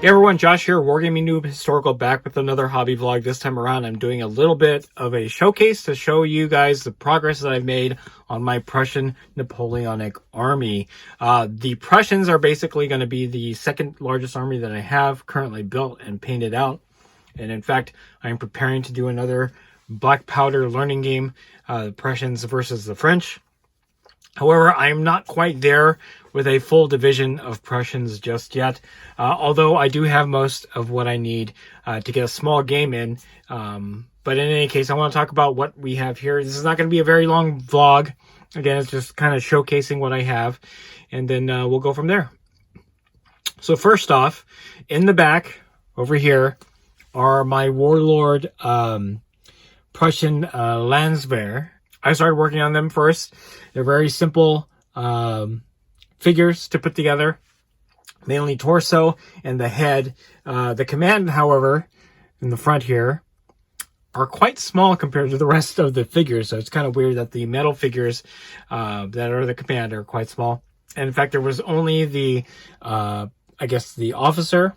Hey everyone, Josh here, WargamingNewb Historical, back with another hobby vlog. This time around, I'm doing a little bit of a showcase to show you guys the progress that I've made on my Prussian Napoleonic army. The Prussians are basically going to be the second largest army that I have currently built and painted out. And in fact, I'm preparing to do another Black Powder learning game, the Prussians versus the French. However, I am not quite there with a full division of Prussians just yet, although I do have most of what I need to get a small game in. But in any case, I want to talk about what we have here. This is not going to be a very long vlog. Again, it's just kind of showcasing what I have, and then we'll go from there. So first off, in the back over here are my Warlord Prussian Landwehr. I started working on them first. They're very simple figures to put together, mainly torso and the head. The command, however, in the front here are quite small compared to the rest of the figures. So it's kind of weird that the metal figures that are the command are quite small. And in fact, there was only the, I guess, the officer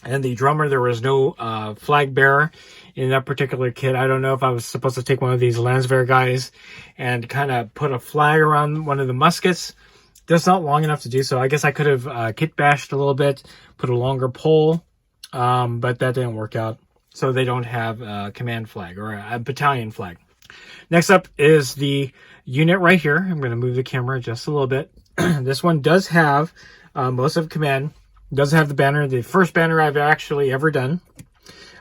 and the drummer. There was no flag bearer in that particular kit. I don't know if I was supposed to take one of these Landwehr guys and kind of put a flag around one of the muskets. That's not long enough to do so. I guess I could have kit bashed a little bit, put a longer pole, but that didn't work out. So they don't have a command flag or a battalion flag. Next up is the unit right here. I'm going to move the camera just a little bit. This one does have most of command. Does have the banner, the first banner I've actually ever done.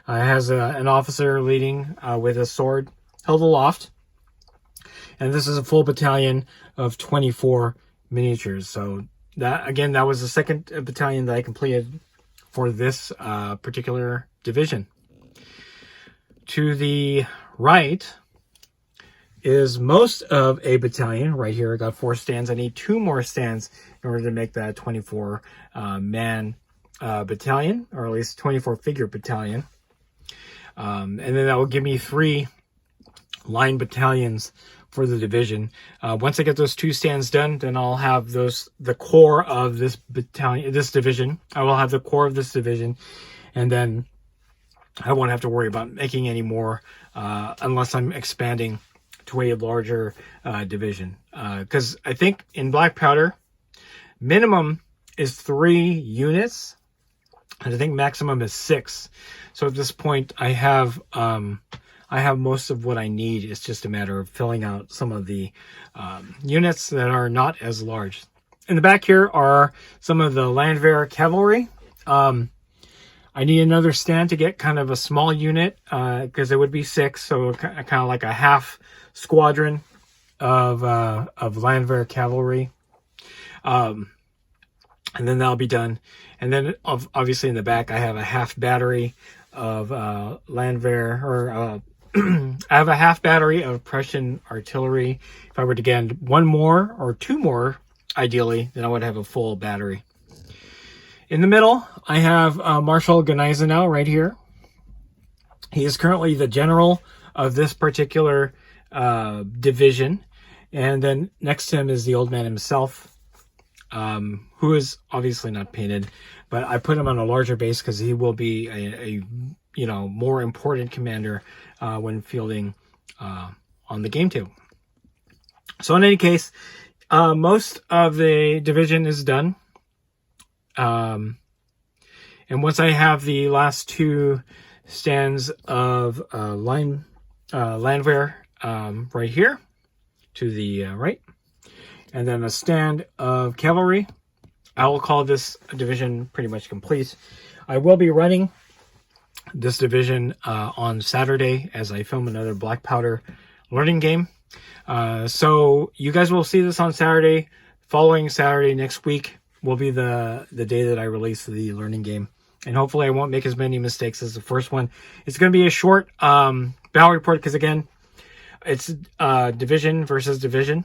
It has an officer leading with a sword held aloft. And this is a full battalion of 24 miniatures. So that, again, that was the second battalion that I completed for this particular division. To the right is most of a battalion. Right here, I got 4 stands. I need 2 more stands in order to make that 24 man battalion, or at least 24 figure battalion. And then that will give me 3 line battalions for the division. Once I get those 2 stands done, then I'll have the core of this battalion, this division. I will have the core of this division, and then I won't have to worry about making any more unless I'm expanding to a larger division. Because I think in Black Powder, minimum is 3 units, and I think maximum is 6. So at this point, I have most of what I need. It's just a matter of filling out some of the units that are not as large. In the back here are some of the Landwehr cavalry. I need another stand to get kind of a small unit, because it would be 6, so kind of like a half squadron of Landwehr cavalry. And then that'll be done. And then obviously in the back, I have a half battery of Landwehr, or I have a half battery of Prussian artillery. If I were to get 1 more or 2 more, ideally, then I would have a full battery. In the middle, I have Marshal Gneisenau right here. He is currently the general of this particular division. And then next to him is the old man himself, who is obviously not painted, but I put him on a larger base because he will be a more important commander when fielding on the game table. So in any case, most of the division is done. And once I have the last 2 stands of Landwehr right here to the right, and then a stand of cavalry, I will call this division pretty much complete. I will be running this division on Saturday as I film another Black Powder learning game. So you guys will see this on Saturday. Following Saturday next week will be the day that I release the learning game. And hopefully I won't make as many mistakes as the first one. It's going to be a short battle report because, again, it's division versus division.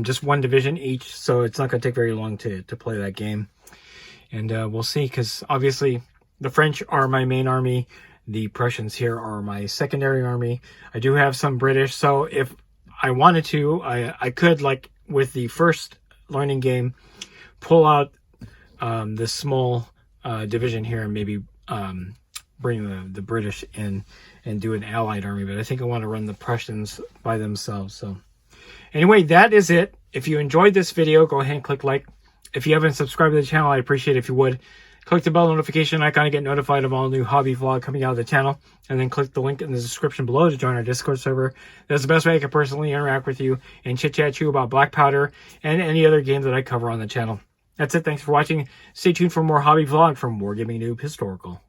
Just 1 division each, so it's not going to take very long to play that game. And we'll see, because obviously the French are my main army. The Prussians here are my secondary army. I do have some British, so if I wanted to, I could, like with the first learning game, pull out this small division here and maybe bring the British in and do an allied army. But I think I want to run the Prussians by themselves. So anyway, that is it. If you enjoyed this video, go ahead and click like. If you haven't subscribed to the channel, I'd appreciate it if you would. Click the bell notification icon to get notified of all new hobby vlog coming out of the channel. And then click the link in the description below to join our Discord server. That's the best way I can personally interact with you and chit-chat you about Black Powder and any other games that I cover on the channel. That's it. Thanks for watching. Stay tuned for more hobby vlog from WarGamingNewb Historical.